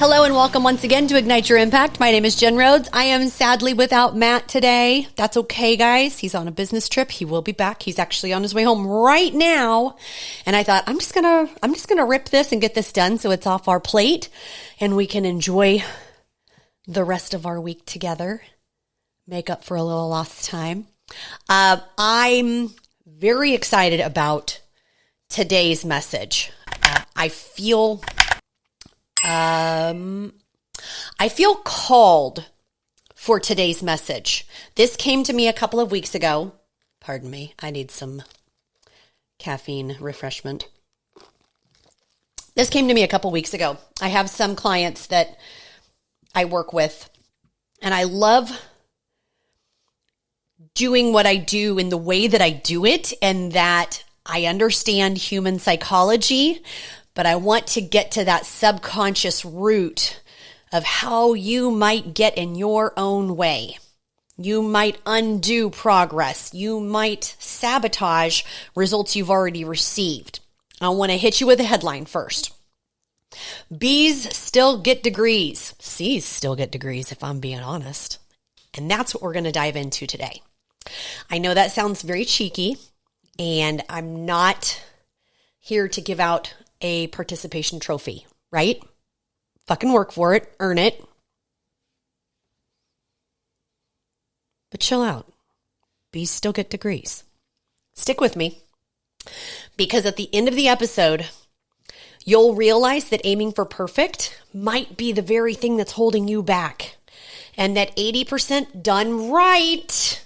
Hello and welcome once again to Ignite Your Impact. My name is Jen Rhodes. I am sadly without Matt today. That's okay, guys. He's on a business trip. He will be back. He's actually on his way home right now. And I thought I'm just gonna rip this and get this done so it's off our plate and we can enjoy the rest of our week together. Make up for a little lost time. I'm very excited about today's message. I feel called for today's message. This came to me a couple of weeks ago. Pardon me, I need some caffeine refreshment. This came to me a couple weeks ago. I have some clients that I work with, and I love doing what I do in the way that I do it, and that I understand human psychology, but I want to get to that subconscious root of how you might get in your own way. You might undo progress. You might sabotage results you've already received. I want to hit you with a headline first. B's still get degrees. C's still get degrees, if I'm being honest. And that's what we're going to dive into today. I know that sounds very cheeky, and I'm not here to give out a participation trophy, right? Fucking work for it, earn it. But chill out. Bees still get degrees. Stick with me, because at the end of the episode, you'll realize that aiming for perfect might be the very thing that's holding you back. And that 80% done right,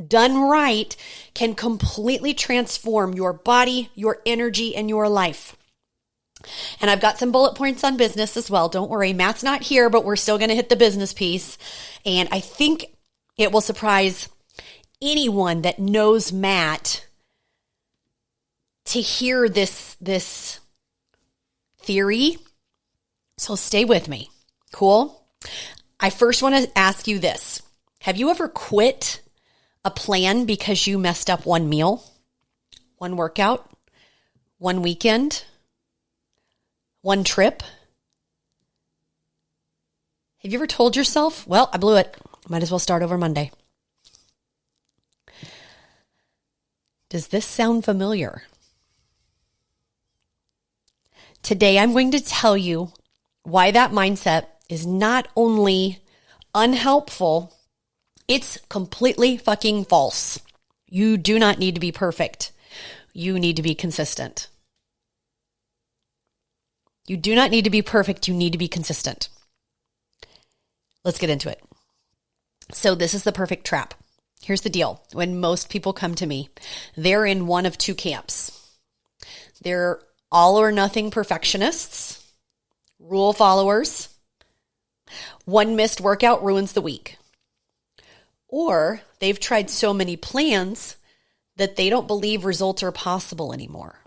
done right, can completely transform your body, your energy, and your life. And I've got some bullet points on business as well. Don't worry, Matt's not here, but we're still going to hit the business piece. And I think it will surprise anyone that knows Matt to hear this theory. So stay with me. Cool? I first want to ask you this. Have you ever quit a plan because you messed up one meal, one workout, one weekend, one trip? Have you ever told yourself, well, I blew it. Might as well start over Monday? Does this sound familiar? Today, I'm going to tell you why that mindset is not only unhelpful, it's completely fucking false. You do not need to be perfect. You need to be consistent. You do not need to be perfect. You need to be consistent. Let's get into it. So this is the perfect trap. Here's the deal. When most people come to me, they're in one of two camps. They're all or nothing perfectionists, rule followers. One missed workout ruins the week. Or they've tried so many plans that they don't believe results are possible anymore.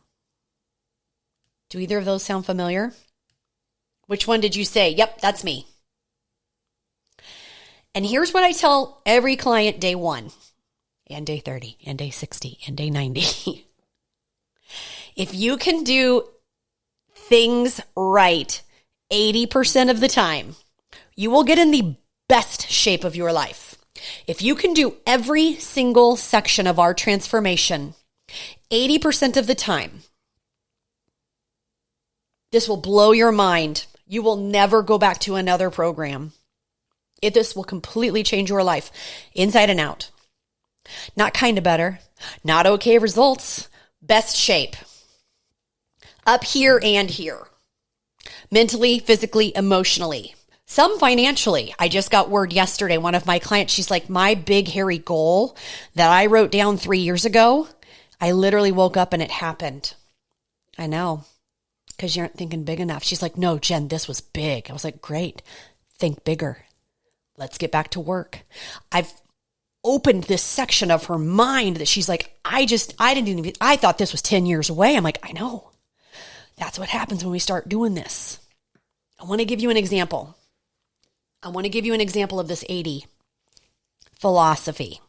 Do either of those sound familiar? Which one did you say? Yep, that's me. And here's what I tell every client day 1 and day 30 and day 60 and day 90. If you can do things right 80% of the time, you will get in the best shape of your life. If you can do every single section of our transformation 80% of the time, this will blow your mind. You will never go back to another program. This will completely change your life inside and out. Not kind of better, not okay results, best shape. Up here and here. Mentally, physically, emotionally. Some financially. I just got word yesterday, one of my clients, she's like, my big hairy goal that I wrote down 3 years ago, I literally woke up and it happened. I know, because you aren't thinking big enough. She's like, no, Jen, this was big. I was like, great, think bigger. Let's get back to work. I've opened this section of her mind that she's like, I thought this was 10 years away. I'm like, I know. That's what happens when we start doing this. I want to give you an example. I want to give you an example of this 80 philosophy.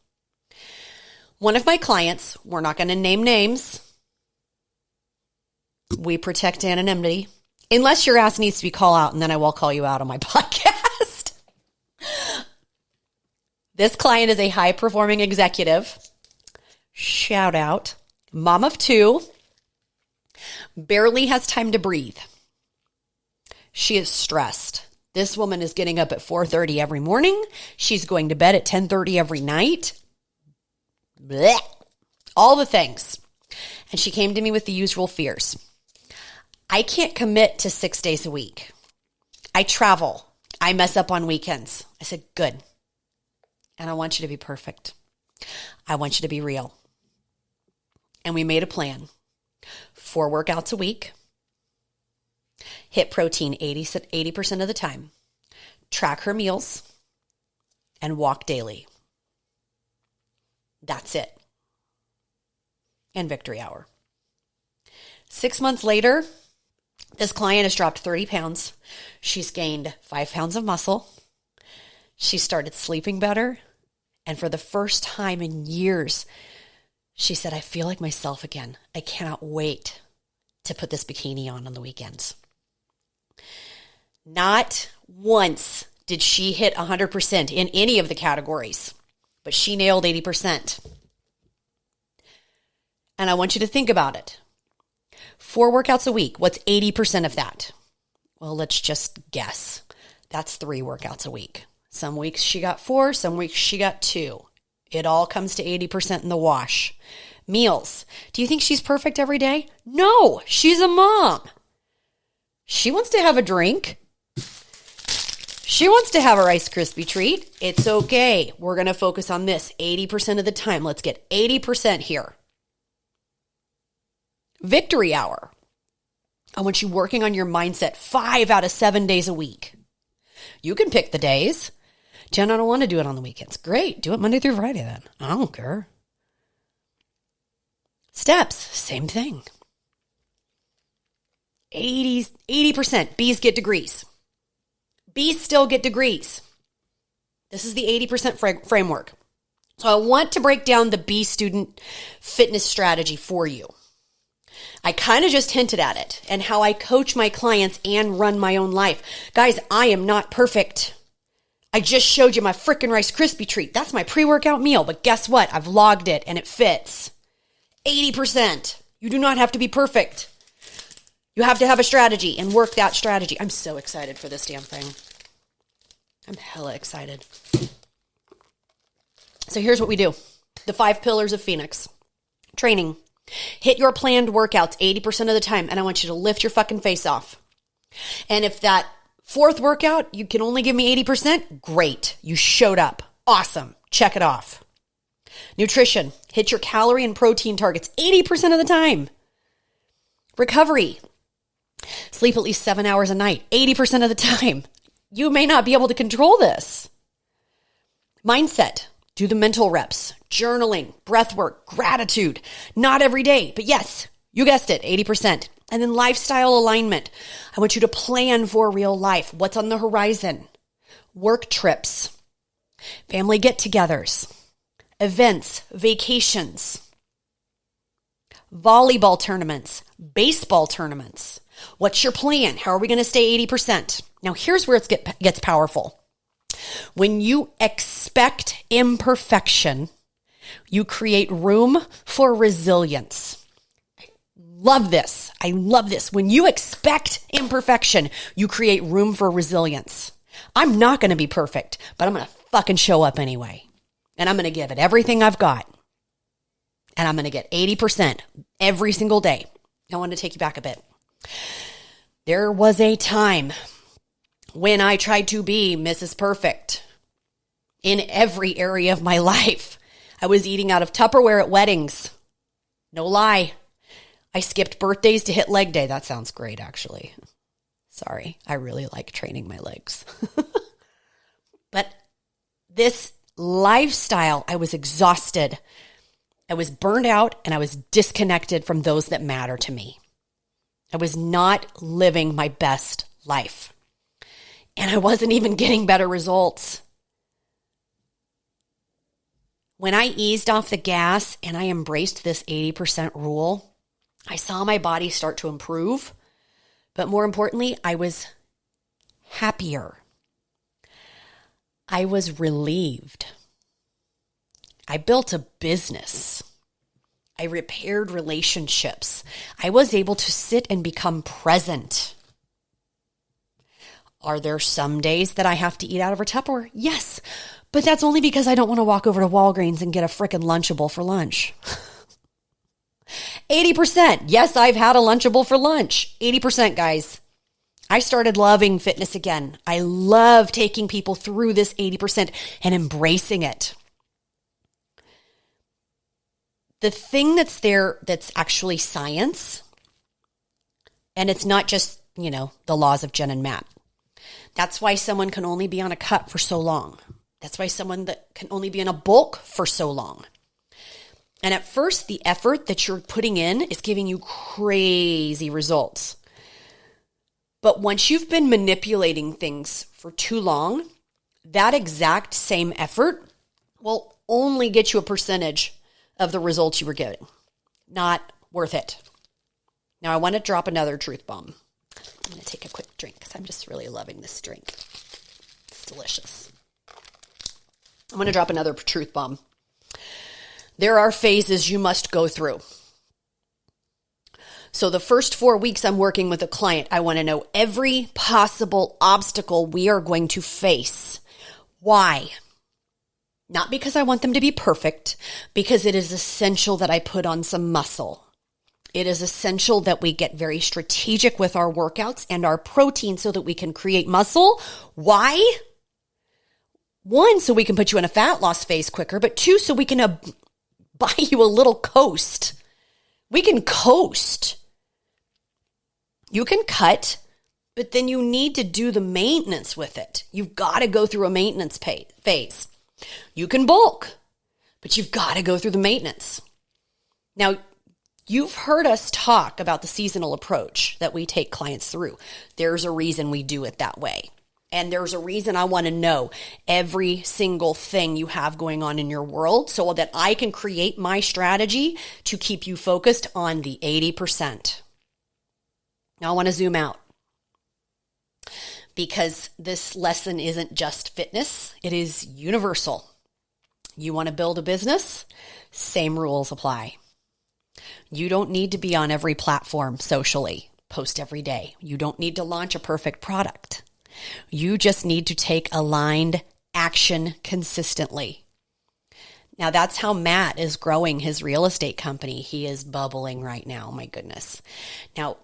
One of my clients, we're not going to name names. We protect anonymity. Unless your ass needs to be called out, and then I will call you out on my podcast. This client is a high-performing executive. Shout out. Mom of 2. Barely has time to breathe. She is stressed. This woman is getting up at 4:30 every morning. She's going to bed at 10:30 every night. Blech. All the things. And she came to me with the usual fears. I can't commit to 6 days a week. I travel. I mess up on weekends. I said, good. And I want you to be perfect. I want you to be real. And we made a plan. 4 workouts a week. Hit protein 80% of the time. Track her meals. And walk daily. That's it. And victory hour. 6 months later, this client has dropped 30 pounds. She's gained 5 pounds of muscle. She started sleeping better. And for the first time in years, she said, I feel like myself again. I cannot wait to put this bikini on the weekends. Not once did she hit 100% in any of the categories, but she nailed 80%. And I want you to think about it. 4 workouts a week. What's 80% of that? Well, let's just guess. That's 3 workouts a week. Some weeks she got 4, some weeks she got 2. It all comes to 80% in the wash. Meals. Do you think she's perfect every day? No, she's a mom. She wants to have a drink. She wants to have a Rice Krispie treat. It's okay. We're going to focus on this 80% of the time. Let's get 80% here. Victory hour. I want you working on your mindset 5 out of 7 days a week. You can pick the days. Jen, I don't want to do it on the weekends. Great. Do it Monday through Friday then. I don't care. Steps. Same thing. 80%. B's get degrees. B's still get degrees. This is the 80% framework. So I want to break down the B student fitness strategy for you. I kind of just hinted at it and how I coach my clients and run my own life. Guys, I am not perfect. I just showed you my freaking Rice Krispie treat. That's my pre-workout meal. But guess what? I've logged it and it fits. 80%. You do not have to be perfect. You have to have a strategy and work that strategy. I'm so excited for this damn thing. I'm hella excited. So here's what we do. The 5 pillars of Phoenix. Training. Hit your planned workouts 80% of the time, and I want you to lift your fucking face off. And if that 4th workout, you can only give me 80%, great. You showed up. Awesome. Check it off. Nutrition. Hit your calorie and protein targets 80% of the time. Recovery. Sleep at least 7 hours a night, 80% of the time. You may not be able to control this. Mindset. Do the mental reps, journaling, breath work, gratitude. Not every day, but yes, you guessed it, 80%. And then lifestyle alignment. I want you to plan for real life. What's on the horizon? Work trips, family get-togethers, events, vacations, volleyball tournaments, baseball tournaments. What's your plan? How are we going to stay 80%? Now, here's where it gets powerful. When you expect imperfection, you create room for resilience. I love this. I love this. When you expect imperfection, you create room for resilience. I'm not going to be perfect, but I'm going to fucking show up anyway. And I'm going to give it everything I've got. And I'm going to get 80% every single day. I want to take you back a bit. There was a time when I tried to be Mrs. Perfect in every area of my life. I was eating out of Tupperware at weddings. No lie. I skipped birthdays to hit leg day. That sounds great, actually. Sorry. I really like training my legs. But this lifestyle, I was exhausted. I was burned out and I was disconnected from those that matter to me. I was not living my best life. And I wasn't even getting better results. When I eased off the gas and I embraced this 80% rule, I saw my body start to improve, But more importantly, I was happier. I was relieved. I built a business. I repaired relationships. I was able to sit and become present. Are there some days that I have to eat out of a Tupperware? Yes, but that's only because I don't want to walk over to Walgreens and get a frickin' Lunchable for lunch. 80%. Yes, I've had a Lunchable for lunch. 80%, guys. I started loving fitness again. I love taking people through this 80% and embracing it. The thing that's there that's actually science, and it's not just, the laws of Jen and Matt. That's why someone can only be on a cut for so long. That's why someone that can only be in a bulk for so long. And at first, the effort that you're putting in is giving you crazy results. But once you've been manipulating things for too long, that exact same effort will only get you a percentage of the results you were getting. Not worth it. Now, I want to drop another truth bomb. I'm going to take a quick drink because I'm just really loving this drink. It's delicious. I'm going to drop another truth bomb. There are phases you must go through. So the first 4 weeks I'm working with a client, I want to know every possible obstacle we are going to face. Why? Not because I want them to be perfect, because it is essential that I put on some muscle. It is essential that we get very strategic with our workouts and our protein so that we can create muscle. Why? 1, so we can put you in a fat loss phase quicker, but 2, so we can buy you a little coast. We can coast. You can cut, but then you need to do the maintenance with it. You've got to go through a maintenance phase. You can bulk, but you've got to go through the maintenance. Now, you've heard us talk about the seasonal approach that we take clients through. There's a reason we do it that way. And there's a reason I want to know every single thing you have going on in your world so that I can create my strategy to keep you focused on the 80%. Now I want to zoom out because this lesson isn't just fitness. It is universal. You want to build a business? Same rules apply. You don't need to be on every platform socially, post every day. You don't need to launch a perfect product. You just need to take aligned action consistently. Now that's how Matt is growing his real estate company. He is bubbling right now. My goodness. Now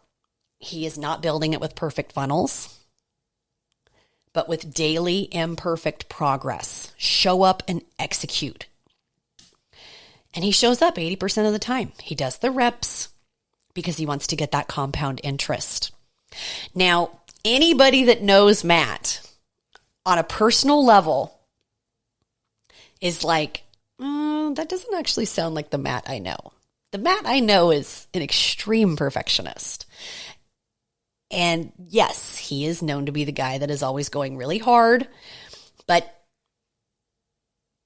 he is not building it with perfect funnels, but with daily imperfect progress. Show up and execute. And he shows up 80% of the time. He does the reps because he wants to get that compound interest. Now, anybody that knows Matt on a personal level is like, that doesn't actually sound like the Matt I know. The Matt I know is an extreme perfectionist. And yes, he is known to be the guy that is always going really hard, but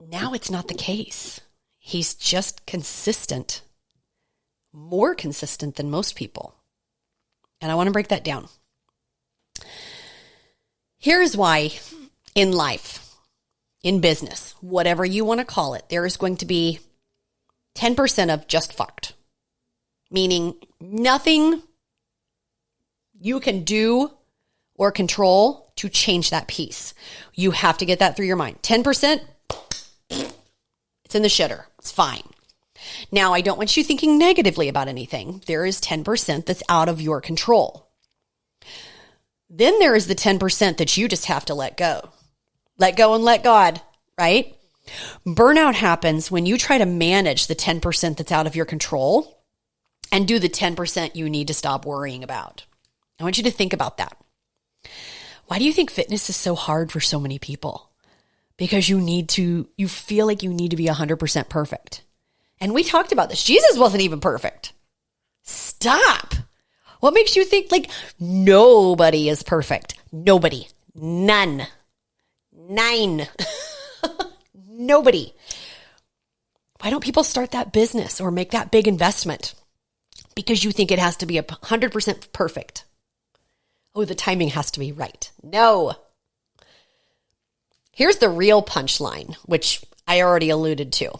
now it's not the case. He's just consistent, more consistent than most people. And I want to break that down. Here's why in life, in business, whatever you want to call it, there is going to be 10% of just fucked, meaning nothing you can do or control to change that piece. You have to get that through your mind. 10%, it's in the shitter. It's fine. Now, I don't want you thinking negatively about anything. There is 10% that's out of your control. Then there is the 10% that you just have to let go. Let go and let God, right? Burnout happens when you try to manage the 10% that's out of your control and do the 10% you need to stop worrying about. I want you to think about that. Why do you think fitness is so hard for so many people? Because you feel like you need to be 100% perfect. And we talked about this. Jesus wasn't even perfect. Stop. What makes you think like nobody is perfect? Nobody. None. 9. Nobody. Why don't people start that business or make that big investment? Because you think it has to be 100% perfect. Oh, the timing has to be right. No. Here's the real punchline, which I already alluded to.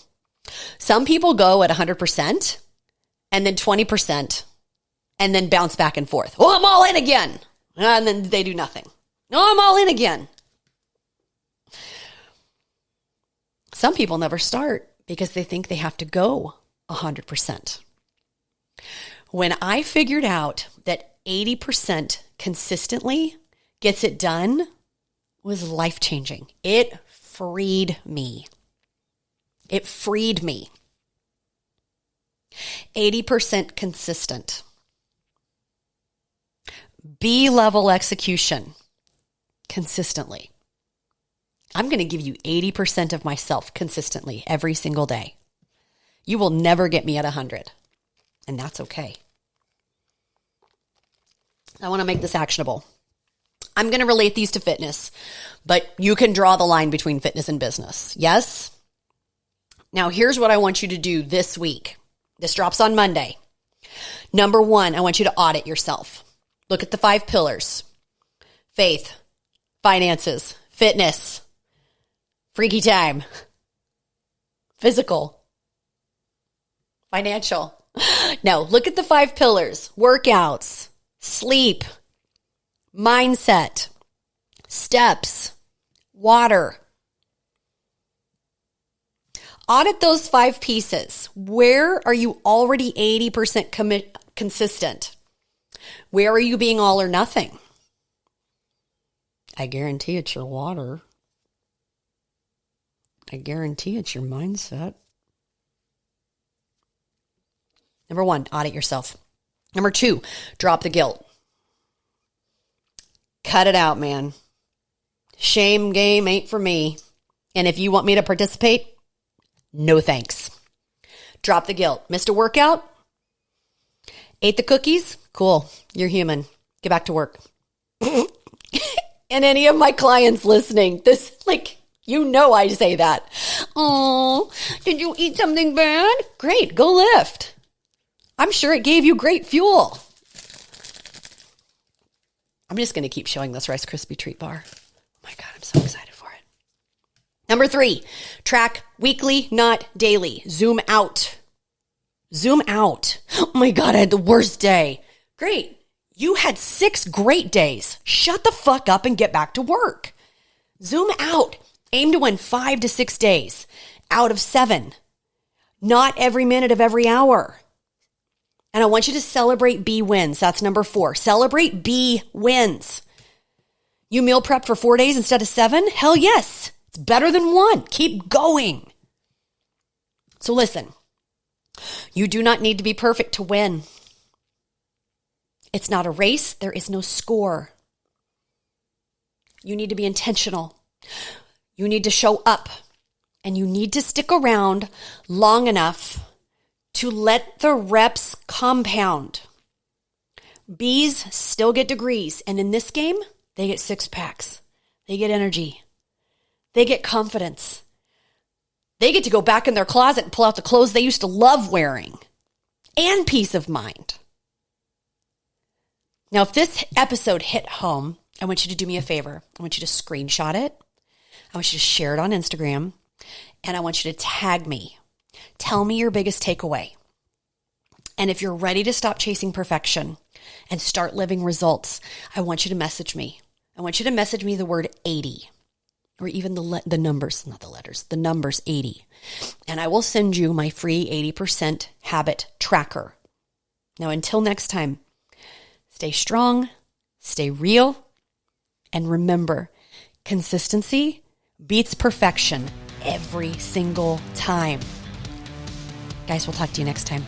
Some people go at 100% and then 20% and then bounce back and forth. Oh, I'm all in again. And then they do nothing. Oh, I'm all in again. Some people never start because they think they have to go 100%. When I figured out that 80% consistently gets it done, was life-changing. It freed me. It freed me. 80% consistent. B-level execution consistently. I'm going to give you 80% of myself consistently every single day. You will never get me at 100, and that's okay. I want to make this actionable. I'm going to relate these to fitness, but you can draw the line between fitness and business. Yes? Now, here's what I want you to do this week. This drops on Monday. Number 1, I want you to audit yourself. Look at the 5 pillars: faith, finances, fitness, freaky time, physical, financial. No, look at the 5 pillars: workouts, sleep, mindset, steps, water. Audit those 5 pieces. Where are you already 80% consistent? Where are you being all or nothing? I guarantee it's your water. I guarantee it's your mindset. Number 1, audit yourself. Number 2, drop the guilt. Cut it out, man. Shame game ain't for me. And if you want me to participate, no thanks. Drop the guilt. Missed a workout? Ate the cookies? Cool. You're human. Get back to work. And any of my clients listening, this, I say that. Oh, did you eat something bad? Great. Go lift. I'm sure it gave you great fuel. I'm just going to keep showing this Rice Krispie treat bar. Oh my God, I'm so excited for it. Number 3, track weekly, not daily. Zoom out. Zoom out. Oh my God, I had the worst day. Great. You had 6 great days. Shut the fuck up and get back to work. Zoom out. Aim to win 5 to 6 days out of 7. Not every minute of every hour. And I want you to celebrate B wins. That's number 4. Celebrate B wins. You meal prep for 4 days instead of 7? Hell yes. It's better than 1. Keep going. So listen, you do not need to be perfect to win. It's not a race. There is no score. You need to be intentional. You need to show up, and you need to stick around long enough to let the reps compound. Bees still get degrees, and in this game, they get 6-packs. They get energy. They get confidence. They get to go back in their closet and pull out the clothes they used to love wearing, and peace of mind. Now, if this episode hit home, I want you to do me a favor. I want you to screenshot it. I want you to share it on Instagram, and I want you to tag me. Tell me your biggest takeaway. And if you're ready to stop chasing perfection and start living results, I want you to message me. I want you to message me the word 80, or even the numbers, not the letters, the numbers 80. And I will send you my free 80% habit tracker. Now, until next time, stay strong, stay real, and remember, consistency beats perfection every single time. Guys, we'll talk to you next time.